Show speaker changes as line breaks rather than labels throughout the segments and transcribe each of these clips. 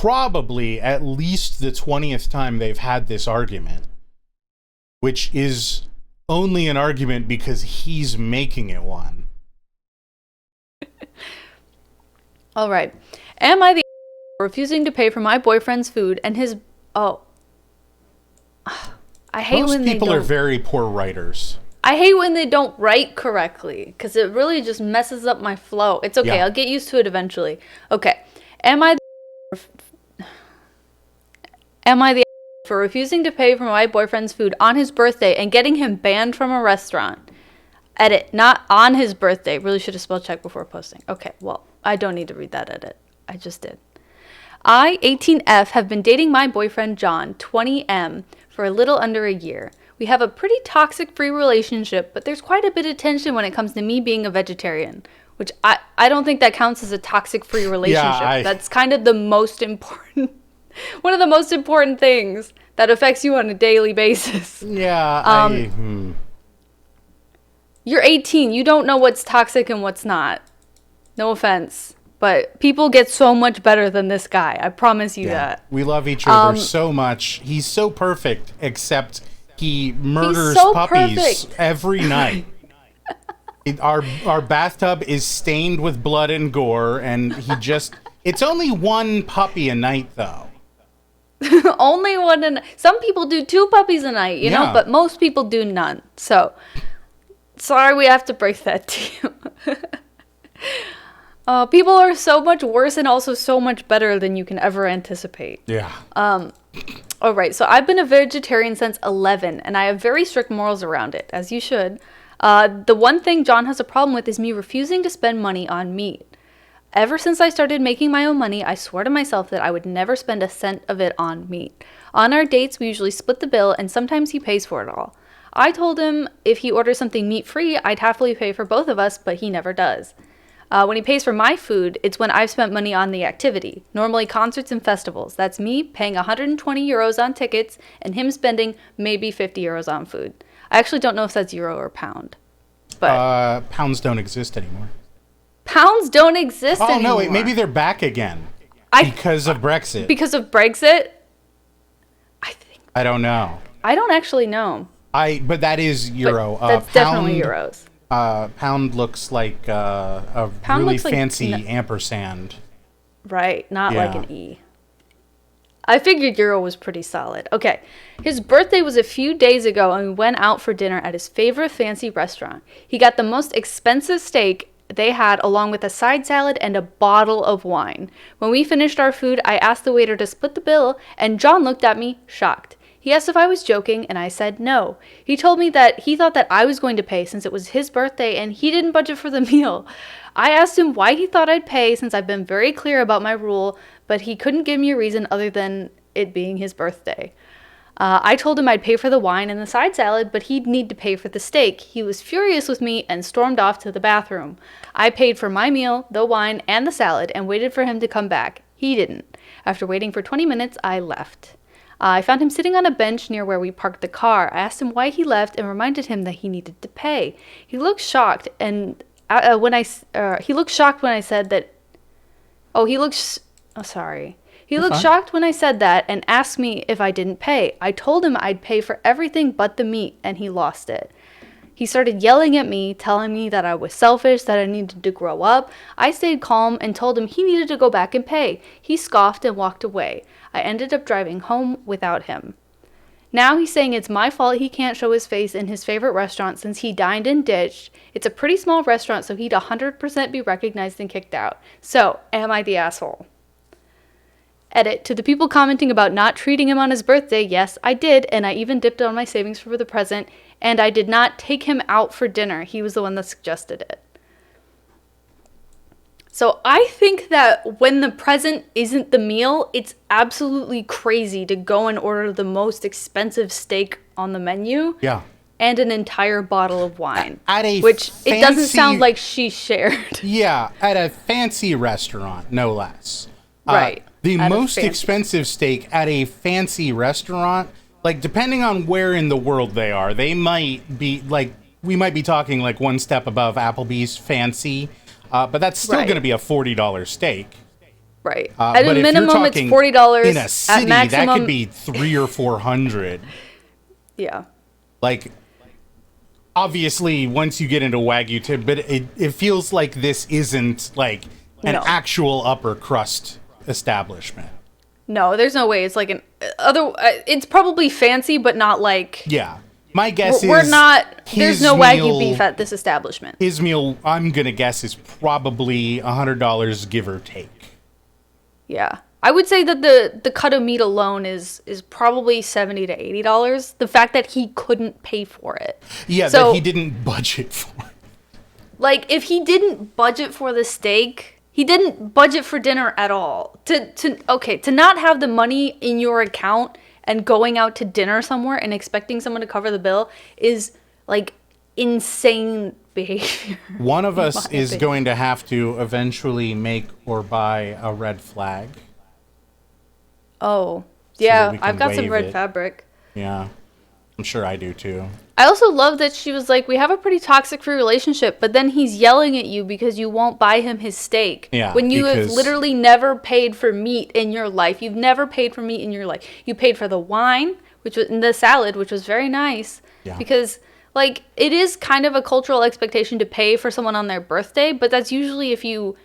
probably at least the 20th time they've had this argument, which is only an argument because he's making it one.
All right. Am I the refusing to pay for my boyfriend's food and his... Oh. I hate
Most
when they
people
don't...
are very poor writers.
I hate when they don't write correctly, because it really just messes up my flow. It's okay.
Yeah.
I'll get used to it eventually. Okay. Am I the for refusing to pay for my boyfriend's food on his birthday and getting him banned from a restaurant? Edit. Not on his birthday. Really should have spell checked before posting. Okay, well, I don't need to read that edit. I just did. I, 18F, have been dating my boyfriend John, 20M, for a little under a year. We have a pretty toxic-free relationship, but there's quite a bit of tension when it comes to me being a vegetarian, which I don't think that counts as a toxic-free relationship. That's kind of the most important, one of the most important things that affects you on a daily basis.
Yeah,
You're 18. You don't know what's toxic and what's not. No offense. But people get so much better than this guy. I promise you that.
We love each other so much. He's so perfect, except he murders puppies every night. Our bathtub is stained with blood and gore, and he just... It's only one puppy a night, though.
Only one. Some people do 2 puppies a night, you know, but most people do none. So, sorry we have to break that to you. People are so much worse and also so much better than you can ever anticipate.
Yeah.
All right, so I've been a vegetarian since 11, and I have very strict morals around it, as you should. The one thing John has a problem with is me refusing to spend money on meat. Ever since I started making my own money, I swore to myself that I would never spend a cent of it on meat. On our dates, we usually split the bill, and sometimes he pays for it all. I told him if he orders something meat-free, I'd happily pay for both of us, but he never does. When he pays for my food, it's when I've spent money on the activity, normally concerts and festivals. That's me paying 120 euros on tickets and him spending maybe 50 euros on food. I actually don't know if that's euro or pound. But
pounds don't exist anymore.
Pounds don't exist anymore.
Oh, no, wait, maybe they're back again because of Brexit.
Because of Brexit?
I don't know.
I don't actually know.
But that is euro.
That's definitely euros.
Pound looks like a really fancy ampersand.
Right, not like an E. I figured euro was pretty solid. Okay, his birthday was a few days ago and we went out for dinner at his favorite fancy restaurant. He got the most expensive steak they had along with a side salad and a bottle of wine. When we finished our food, I asked the waiter to split the bill and John looked at me shocked. He asked if I was joking, and I said no. He told me that he thought that I was going to pay since it was his birthday and he didn't budget for the meal. I asked him why he thought I'd pay since I've been very clear about my rule, but he couldn't give me a reason other than it being his birthday. I told him I'd pay for the wine and the side salad, but he'd need to pay for the steak. He was furious with me and stormed off to the bathroom. I paid for my meal, the wine, and the salad and waited for him to come back. He didn't. After waiting for 20 minutes, I left. I found him sitting on a bench near where we parked the car. I asked him why he left and reminded him that he needed to pay. He looked shocked, and he looked shocked when I said that. He looked shocked when I said that and asked me if I didn't pay. I told him I'd pay for everything but the meat, and he lost it. He started yelling at me, telling me that I was selfish, that I needed to grow up. I stayed calm and told him he needed to go back and pay. He scoffed and walked away. I ended up driving home without him. Now he's saying it's my fault he can't show his face in his favorite restaurant since he dined and ditched. It's a pretty small restaurant, so he'd 100% be recognized and kicked out. So, am I the asshole? Edit. To the people commenting about not treating him on his birthday, yes, I did, and I even dipped on my savings for the present, and I did not take him out for dinner. He was the one that suggested it. So I think that when the present isn't the meal, it's absolutely crazy to go and order the most expensive steak on the menu.
Yeah.
And an entire bottle of wine.
It
doesn't sound like she shared.
Yeah, at a fancy restaurant, no less.
Right.
The most expensive steak at a fancy restaurant, like depending on where in the world they are, they might be like, we might be talking like one step above Applebee's fancy. But that's still going to be a $40 steak.
Right. At a minimum, it's $40.
In a city,
at maximum,
that could be $300 or $400.
Yeah.
Like, obviously, once you get into Wagyu tip, but it feels like this isn't like an actual upper crust establishment.
No, there's no way. It's like it's probably fancy, but not like.
Yeah. My guess
we're not. There's no Wagyu beef at this establishment.
His meal, I'm gonna guess, is probably $100, give or take.
Yeah, I would say that the cut of meat alone is probably $70 to $80. The fact that he couldn't pay for it.
Yeah, so, that he didn't budget for it.
Like, if he didn't budget for the steak, he didn't budget for dinner at all. To not have the money in your account and going out to dinner somewhere and expecting someone to cover the bill is like insane behavior.
One of us is going to have to eventually make or buy a red flag.
Oh, yeah, I've got some red fabric.
Yeah, I'm sure I do too.
I also love that she was like, we have a pretty toxic free relationship, but then he's yelling at you because you won't buy him his steak.
Yeah,
when you have literally never paid for meat in your life. You've never paid for meat in your life. You paid for the wine, which was in the salad, which was very nice.
Yeah.
Because like it is kind of a cultural expectation to pay for someone on their birthday, but that's usually if you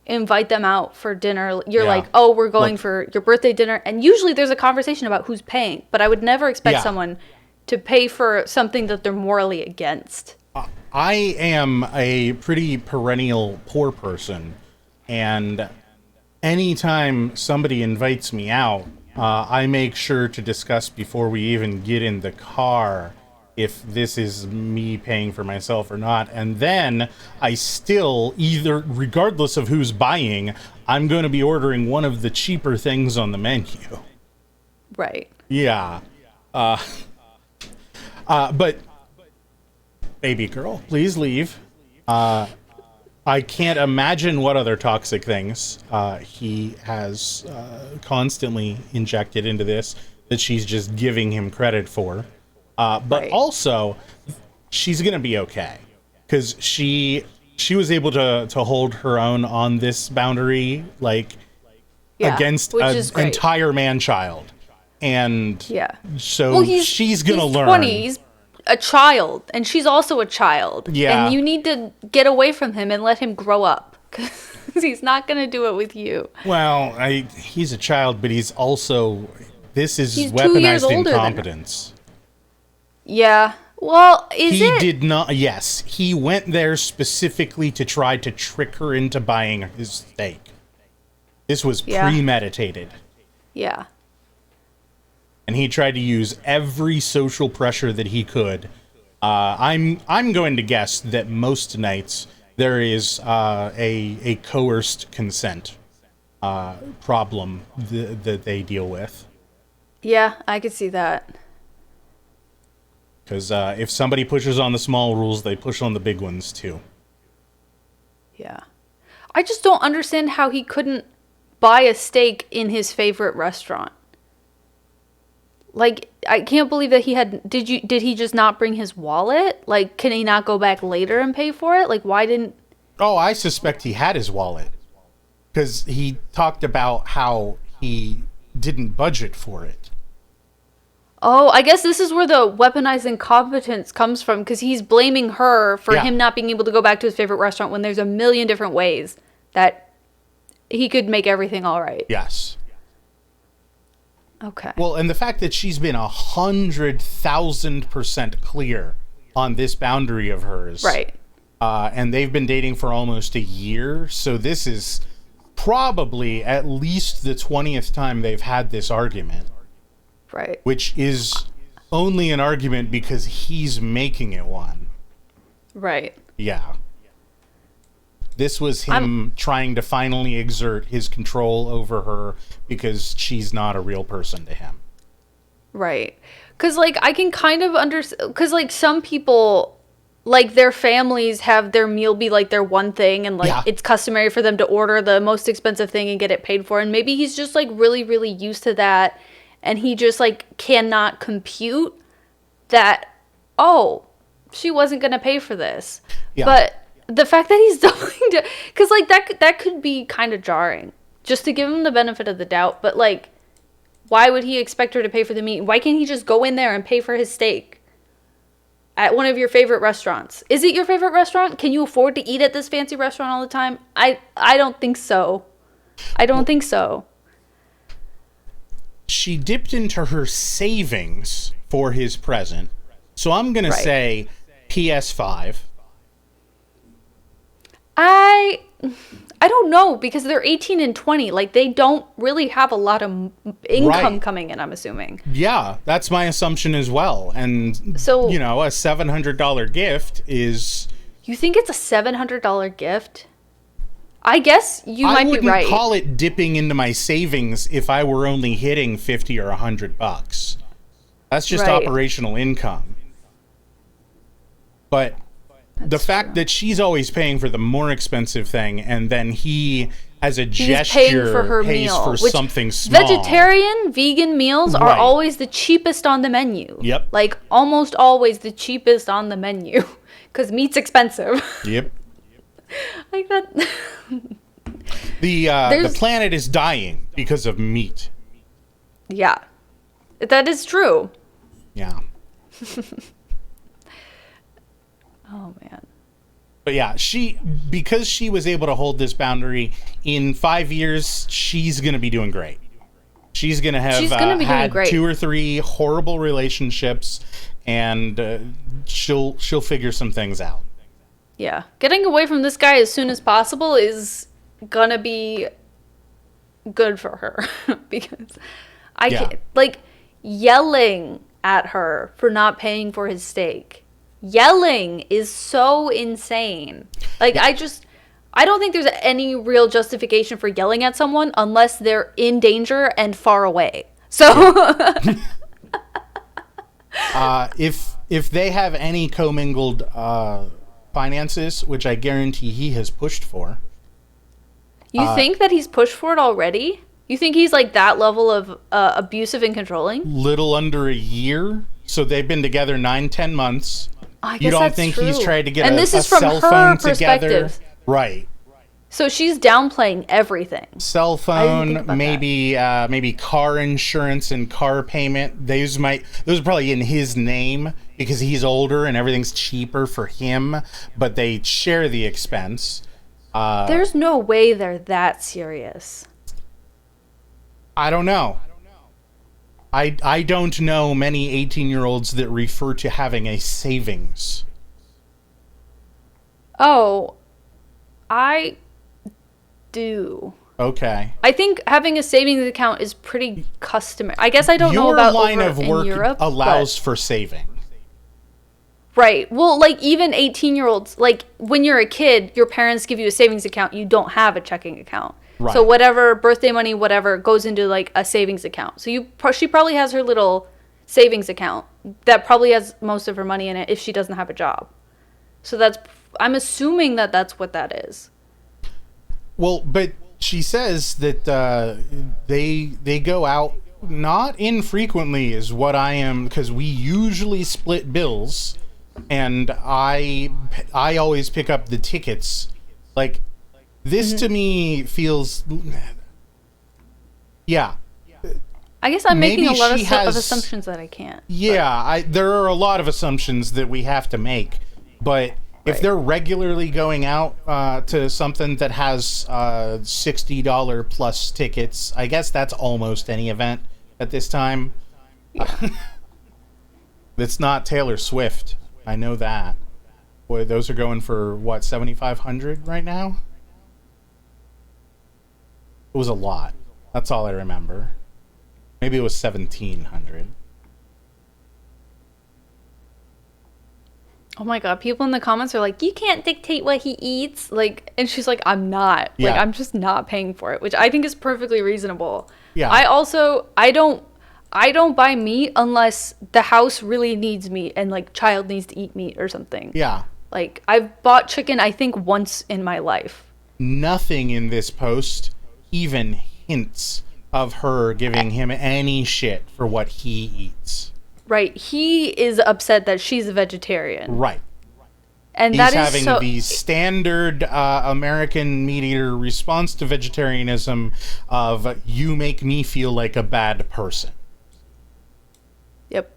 invite them out for dinner. You're like, oh, we're going for your birthday dinner. And usually there's a conversation about who's paying, but I would never expect someone to pay for something that they're morally against.
I am a pretty perennial poor person, and anytime somebody invites me out, I make sure to discuss before we even get in the car if this is me paying for myself or not. And then I still, either, regardless of who's buying, I'm going to be ordering one of the cheaper things on the menu.
Right.
Yeah. But, baby girl, please leave. I can't imagine what other toxic things he has constantly injected into this that she's just giving him credit for. But also, she's going to be okay. Because she was able to hold her own on this boundary, like, against an entire man-child. And so she's going to learn.
20, he's a child, and she's also a child.
Yeah.
And you need to get away from him and let him grow up, because he's not going to do it with you.
Well, he's a child, but he's also, he's weaponized incompetence.
Yeah. Well,
he did not, yes. He went there specifically to try to trick her into buying his steak. This was premeditated.
Yeah.
And he tried to use every social pressure that he could. I'm going to guess that most nights there is a coerced consent problem that they deal with.
Yeah, I could see that.
Because if somebody pushes on the small rules, they push on the big ones too.
Yeah. I just don't understand how he couldn't buy a steak in his favorite restaurant. Like, I can't believe that he had... Did he just not bring his wallet? Like, can he not go back later and pay for it? Like, why didn't...
Oh, I suspect he had his wallet. Because he talked about how he didn't budget for it.
Oh, I guess this is where the weaponized incompetence comes from, because he's blaming her for him not being able to go back to his favorite restaurant when there's a million different ways that he could make everything all right.
Yes.
Okay.
Well, and the fact that she's been 100,000% clear on this boundary of hers.
Right.
And they've been dating for almost a year, so this is probably at least the 20th time they've had this argument.
Right.
Which is only an argument because he's making it one.
Right.
Yeah. This was him trying to finally exert his control over her because she's not a real person to him.
Right. Because, like, I can kind of understand... Because, like, some people, like, their families have their meal be, like, their one thing. And, like, it's customary for them to order the most expensive thing and get it paid for. And maybe he's just, like, really, really used to that. And he just, like, cannot compute that, oh, she wasn't going to pay for this. Yeah. But... the fact that he's doubling to, because like that could be kind of jarring just to give him the benefit of the doubt. But, like, why would he expect her to pay for the meat? Why can't he just go in there and pay for his steak at one of your favorite restaurants? Is it your favorite restaurant? Can you afford to eat at this fancy restaurant all the time? I don't think so. I don't think so.
She dipped into her savings for his present. So I'm going to say PS5.
I don't know, because they're 18 and 20. Like, they don't really have a lot of income coming in, I'm assuming.
Yeah, that's my assumption as well. And,
so,
you know, a $700 gift is...
You think it's a $700 gift? I guess you might be right.
I wouldn't call it dipping into my savings if I were only hitting 50 or $100. That's just operational income. But... the fact that she's always paying for the more expensive thing, and then he, as a gesture, pays for something small.
Vegetarian, vegan meals are always the cheapest on the menu.
Yep.
Like, almost always the cheapest on the menu. Because meat's expensive.
Yep.
Like that.
The planet is dying because of meat.
Yeah. That is true.
Yeah.
Oh, man.
But yeah, because she was able to hold this boundary, in 5 years, she's going to be doing great. She's going to have had 2 or 3 horrible relationships, and she'll figure some things out.
Yeah. Getting away from this guy as soon as possible is going to be good for her. Because I can't, like, yelling at her for not paying for his steak. Yelling is so insane. Like, I don't think there's any real justification for yelling at someone unless they're in danger and far away. So
if they have any commingled finances, which I guarantee he has pushed for.
You think that he's pushed for it already? You think he's like that level of abusive and controlling?
Little under a year. So they've been together 9-10 months.
I guess you don't think
he's tried to get
a cell phone together?
Right.
So she's downplaying everything.
Cell phone, maybe car insurance and car payment. Those are probably in his name because he's older and everything's cheaper for him, but they share the expense.
There's no way they're that serious.
I don't know. I don't know many 18-year-olds that refer to having a savings.
Oh, I do.
Okay.
I think having a savings account is pretty customary. I guess I don't know about
your line
over
of work
in Europe,
allows for saving.
Right. Well, like, even 18-year-olds, like, when you're a kid, your parents give you a savings account. You don't have a checking account. Right. So whatever birthday money, whatever, goes into like a savings account. So she probably has her little savings account that probably has most of her money in it if she doesn't have a job. So I'm assuming that that's what that is.
Well, but she says that they go out not infrequently is what I am, because we usually split bills, and I always pick up the tickets. Like, this to me feels, yeah.
I guess I'm making a lot of assumptions that I can't.
Yeah, there are a lot of assumptions that we have to make, but if they're regularly going out to something that has $60 plus tickets, I guess that's almost any event at this time. Yeah. It's not Taylor Swift. I know that. Boy, those are going for what, $7,500 right now? It was a lot. That's all I remember. Maybe it was $1,700.
Oh my god, people in the comments are like, you can't dictate what he eats. Like, and she's like, I'm not.
Yeah.
Like, I'm just not paying for it, which I think is perfectly reasonable.
Yeah.
I don't buy meat unless the house really needs meat and like child needs to eat meat or something.
Yeah.
Like, I've bought chicken, I think, once in my life.
Nothing in this post even hints of her giving him any shit for what he eats.
Right. He is upset that she's a vegetarian.
Right.
And
he's
that is
having
so...
the standard American meat eater response to vegetarianism of, you make me feel like a bad person.
Yep.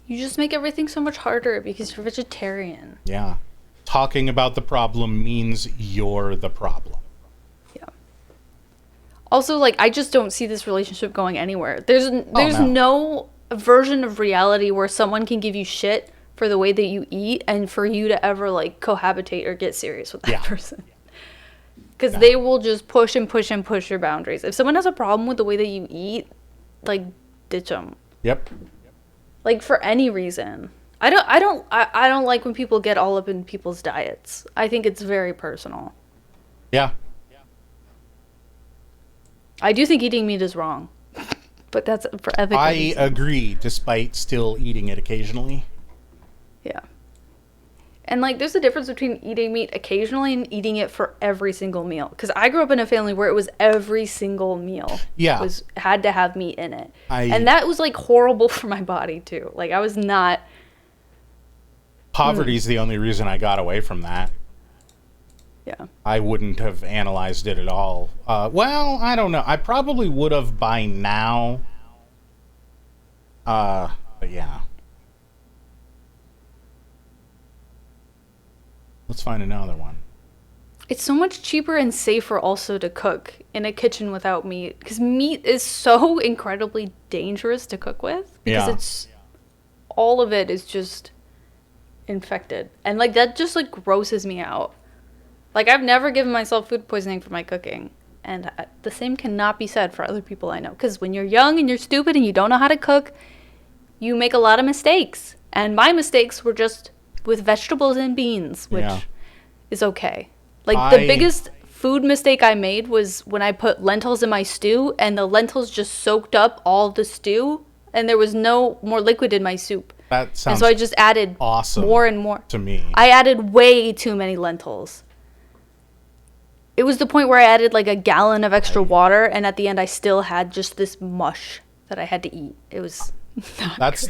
You just make everything so much harder because you're vegetarian.
Yeah. Talking about the problem means you're the problem.
Yeah. Also, like, I just don't see this relationship going anywhere. There's no version of reality where someone can give you shit for the way that you eat and for you to ever, like, cohabitate or get serious with that person. Because they will just push and push and push your boundaries. If someone has a problem with the way that you eat, like, ditch them.
Yep.
Like, for any reason. I don't like when people get all up in people's diets. I think it's very personal.
Yeah.
I do think eating meat is wrong. But that's for ethical reasons.
I agree, despite still eating it occasionally.
Yeah. And, like, there's a difference between eating meat occasionally and eating it for every single meal. Because I grew up in a family where it was every single meal.
Yeah.
Had to have meat in it. And that was, like, horrible for my body, too. Like, I was not...
Poverty's the only reason I got away from that.
Yeah.
I wouldn't have analyzed it at all. Well, I don't know. I probably would have by now. But yeah. Let's find another one.
It's so much cheaper and safer also to cook in a kitchen without meat. Because meat is so incredibly dangerous to cook with. Because all of it is just infected. And, like, that just, like, grosses me out. Like, I've never given myself food poisoning for my cooking. And the same cannot be said for other people I know. Because when you're young and you're stupid and you don't know how to cook, you make a lot of mistakes. And my mistakes were just with vegetables and beans, which is okay. Like, the biggest food mistake I made was when I put lentils in my stew and the lentils just soaked up all the stew and there was no more liquid in my soup.
That sounds
and so I just added
awesome
more and more.
To me.
I added way too many lentils. It was the point where I added like a gallon of extra water, and at the end I still had just this mush that I had to eat. It was not
That's
good.